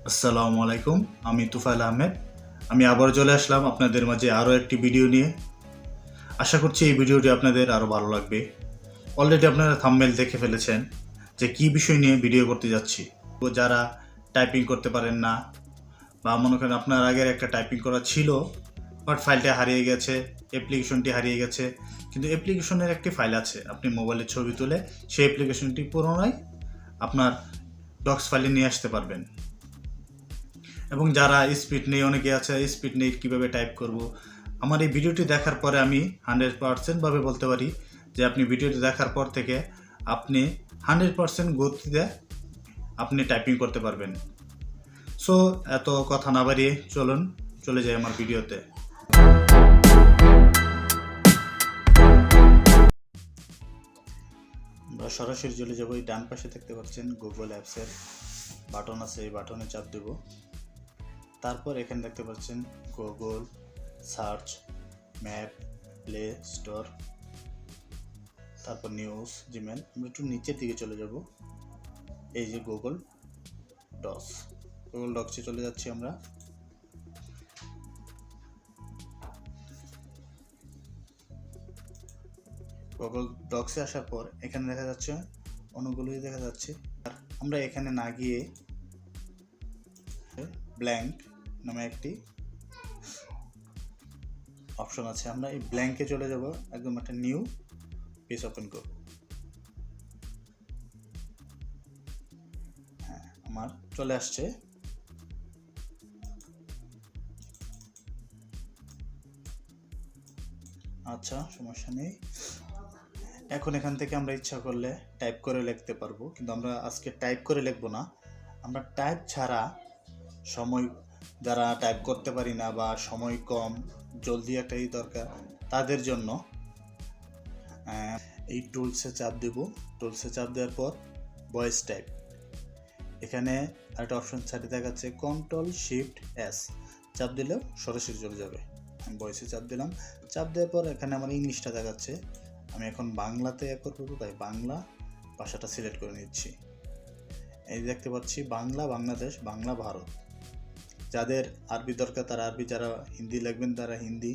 আসসালামু আলাইকুম। আমি তুফাইল আহমেদ। আমি আবার চলে আসলাম আপনাদের মাঝে আরও একটি ভিডিও নিয়ে। আশা করছি এই ভিডিওটি আপনাদের আরও ভালো লাগবে। অলরেডি আপনারা থাম্বনেল দেখে ফেলেছেন যে কী বিষয় নিয়ে ভিডিও করতে যাচ্ছি। তো যারা টাইপিং করতে পারেন না, বা মনে করেন আপনার আগের একটা টাইপিং করা ছিল বাট ফাইলটা হারিয়ে গেছে, অ্যাপ্লিকেশনটি হারিয়ে গেছে, কিন্তু অ্যাপ্লিকেশনের একটি ফাইল আছে, আপনি মোবাইলে ছবি তুলে সেই অ্যাপ্লিকেশনটি পুনরায় আপনার ডক্স ফাইলে নিয়ে আসতে পারবেন। এবং যারা স্পিড নেই, অনেকে আছে স্পিড নেই কীভাবে টাইপ করব, আমার এই ভিডিওটি দেখার পরে আমি 100% ভাবে বলতে পারি যে আপনি ভিডিওটি দেখার পর থেকে আপনি 100% গতিতে আপনি টাইপিং করতে পারবেন। সো এত কথা না বাড়িয়ে চলুন চলে যাই আমার ভিডিওতে। আমরা সরাসরি চলে যাব। এই ডান পাশে দেখতে পাচ্ছেন গুগল অ্যাপসের বাটন আছে, এই বাটনে চাপ দেব। তারপর এখানে দেখতে পাচ্ছেন Google search, map, play store, তারপর নিউজ, জিমেল। আমরা একটু নিচের দিকে চলে যাব। এই যে গুগল ডক্সে চলে যাচ্ছি আমরা। গুগল ডক্সে আসার পর এখানে দেখা যাচ্ছে অনেকগুলোই দেখা যাচ্ছে। আর আমরা এখানে না গিয়ে ব্ল্যাঙ্ক নামে একটি অপশন আছে, আমরা এই ব্ল্যাঙ্কে চলে যাব। একদম একটা নিউ পেজ ওপেন করব। হ্যাঁ, আমার চলে আসছে। আচ্ছা, সমস্যা নেই। এখন এখান থেকে আমরা ইচ্ছা করলে টাইপ করে লিখতে পারবো, কিন্তু আমরা আজকে টাইপ করে লিখবো না। আমরা টাইপ ছাড়া সময়, যারা টাইপ করতে পারি না বা সময় কম, জলদি একটাই দরকার, তাদের জন্য এই টুলসে চাপ দেব। টুলসে চাপ দেওয়ার পর ভয়েস টাইপ, এখানে একটা অপশন সাইডে দেখাচ্ছে Ctrl+Shift+S, চাপ দিলেও সরাসরি চলে যাবে। আমি ভয়েসে চাপ দিলাম। চাপ দেওয়ার পর এখানে আমার ইংলিশটা দেখাচ্ছে। আমি এখন বাংলাতে করবো, তাই বাংলা ভাষাটা সিলেক্ট করে নিচ্ছি। এই দেখতে পাচ্ছি বাংলা বাংলাদেশ, বাংলা ভারত। যাদের আরবি দরকার তারা আরবি, যারা হিন্দি লিখবেন তারা হিন্দি,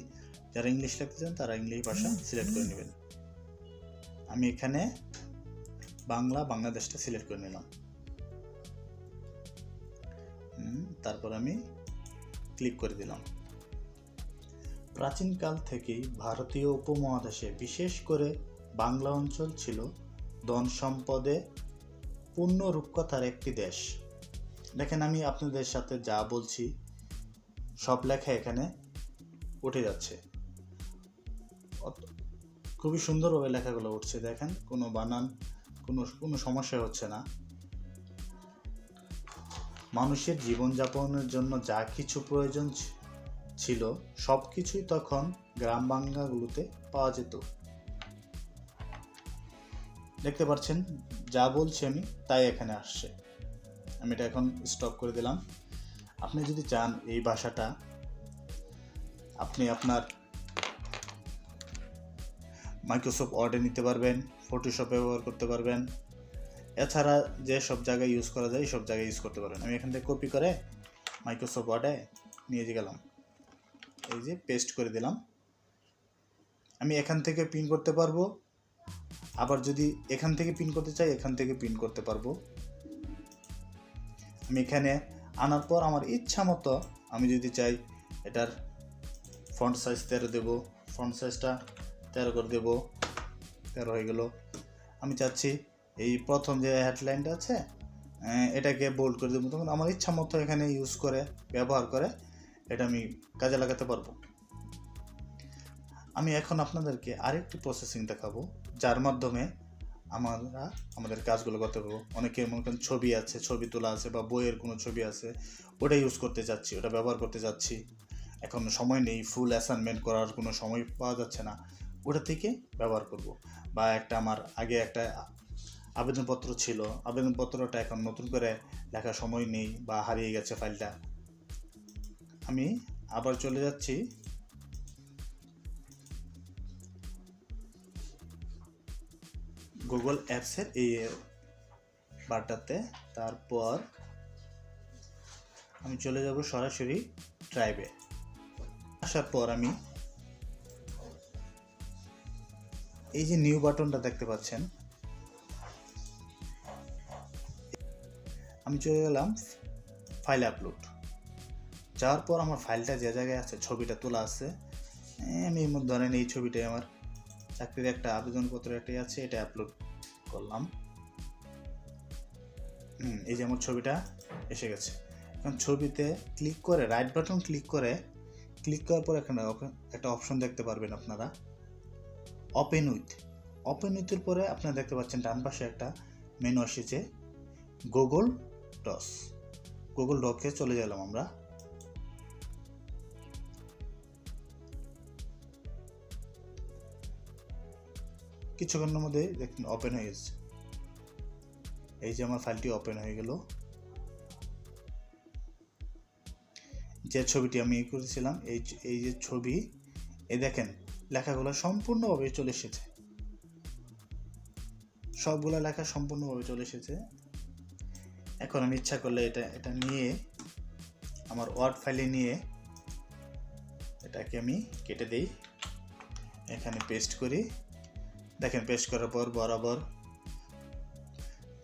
যারা ইংলিশ লিখতে চান তারা ইংলিশ ভাষা সিলেক্ট করে নেবেন। আমি এখানে বাংলা বাংলাদেশটা সিলেক্ট করে নিলাম। তারপর আমি ক্লিক করে দিলাম। প্রাচীনকাল থেকেই ভারতীয় উপমহাদেশে, বিশেষ করে বাংলা অঞ্চল ছিল ধন সম্পদে পূর্ণ রূপকথার একটি দেশ। দেখেন, আমি আপনাদের সাথে যা বলছি সব লেখা এখানে উঠে যাচ্ছে। খুবই সুন্দরভাবে লেখাগুলো উঠছে, দেখেন কোনো বানান, কোনো সমস্যা হচ্ছে না। মানুষের জীবনযাপনের জন্য যা কিছু প্রয়োজন ছিল সব কিছুই তখন গ্রাম বাংলাগুলোতে পাওয়া যেত। দেখতে পাচ্ছেন যা বলছি আমি তাই এখানে আসছে। আমি এটা এখন স্টপ করে দিলাম। আপনি যদি চান এই ভাষাটা আপনি আপনার মাইক্রোসফট ওয়ার্ডে নিতে পারবেন, ফটোশপে ব্যবহার করতে পারবেন। এছাড়া যে সব জায়গায় ইউজ করা যায় সব জায়গায় ইউজ করতে পারেন। আমি এখান থেকে কপি করে মাইক্রোসফট ওয়ার্ডে নিয়ে গেলাম, এই যে পেস্ট করে দিলাম। আমি এখান থেকে প্রিন্ট করতে পারবো, আবার যদি এখান থেকে প্রিন্ট করতে চাই এখান থেকে প্রিন্ট করতে পারবো। আমি এখানে আনার পর আমার ইচ্ছা মতো আমি যদি চাই এটার ফন্ট সাইজ 13 দেবো, ফন্ট সাইজটা 13 করে দেবো, 13 হয়ে গেল। আমি চাচ্ছি এই প্রথম যে হেডলাইনটা আছে এটাকে বোল্ড করে দেবো, তখন আমার ইচ্ছা মতো এখানে ইউজ করে ব্যবহার করে এটা আমি কাজে লাগাতে পারবো। আমি এখন আপনাদেরকে আরেকটি প্রসেসিং দেখাবো, যার মাধ্যমে আমরা আমাদের কাজগুলো করতে পারবো। অনেকে মনে করেন ছবি আছে, ছবি তোলা আছে, বা বইয়ের কোনো ছবি আছে, ওটা ইউজ করতে চাচ্ছি, ওটা ব্যবহার করতে চাচ্ছি, এখন সময় নেই, ফুল অ্যাসাইনমেন্ট করার কোনো সময় পাওয়া যাচ্ছে না, ওটা থেকে ব্যবহার করব। বা আমার আগে একটা আবেদনপত্র ছিল, আবেদনপত্রটা এখন নতুন করে লেখার সময় নেই বা হারিয়ে গেছে ফাইলটা, আমি আবার চলে যাচ্ছি গুগল অ্যাপসের এই বারটাতে। তারপর আমি চলে যাব সরাসরি ড্রাইভে। আসার পর আমি এই যে নিউ বাটনটা দেখতে পাচ্ছেন, আমি চলে গেলাম ফাইল আপলোড। যাওয়ার পর আমার ফাইলটা যে জায়গায় আছে, ছবিটা তোলা আছে, আমি ধরেন এই ছবিটাই আমার চাকরির একটা আবেদনপত্র একটাই আছে, এটা আপলোড করলাম। এই যে আমার ছবিটা এসে গেছে। এখন ছবিতে ক্লিক করে রাইট বাটন ক্লিক করার পর এখানে একটা অপশন দেখতে পারবেন আপনারা, ওপেন উইথের পরে আপনারা দেখতে পাচ্ছেন ডান পাশে একটা মেনু এসেছে গুগল ডকে চলে গেলাম আমরা। কিছুক্ষণের মধ্যে দেখুন ওপেন হয়ে গেছে। এই যে আমার ফাইলটি ওপেন হয়ে গেল। যে ছবিটি আমি করেছিলাম, এই যে ছবি, এই দেখেন লেখাগুলো সম্পূর্ণভাবে চলে এসেছে, সবগুলো লেখা সম্পূর্ণভাবে চলে এসেছে। এখন আমি ইচ্ছা করলে এটা নিয়ে আমার ওয়ার্ড ফাইলে নিয়ে এটাকে আমি কেটে দেই, এখানে পেস্ট করি। দেখেন পেস্ট করার পর বরাবর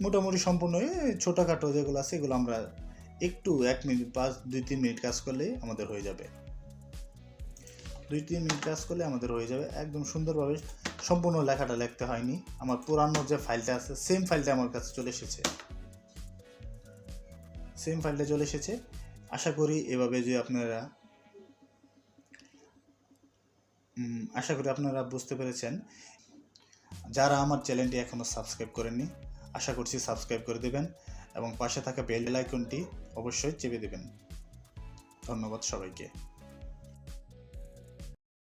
মোটামুটি সম্পূর্ণ ছোটোখাটো যেগুলো আছে এগুলো আমরা একটু 1 মিনিট 2-3 মিনিট কাজ করলে আমাদের হয়ে যাবে। 2-3 মিনিট কাজ করলে আমাদের হয়ে যাবে। একদম সুন্দরভাবে সম্পূর্ণ লেখাটা লিখতে হয়নি। আমার পুরানো যে ফাইলটা আছে সেম ফাইলটা আমার কাছে চলে এসেছে, আশা করি এভাবে যে আপনারা বুঝতে পেরেছেন। যারা আমার চ্যানেলটি এখনও সাবস্ক্রাইব করেননি, আশা করছি সাবস্ক্রাইব করে দেবেন এবং পাশে থাকা বেল আইকনটি অবশ্যই চেপে দেবেন। ধন্যবাদ সবাইকে।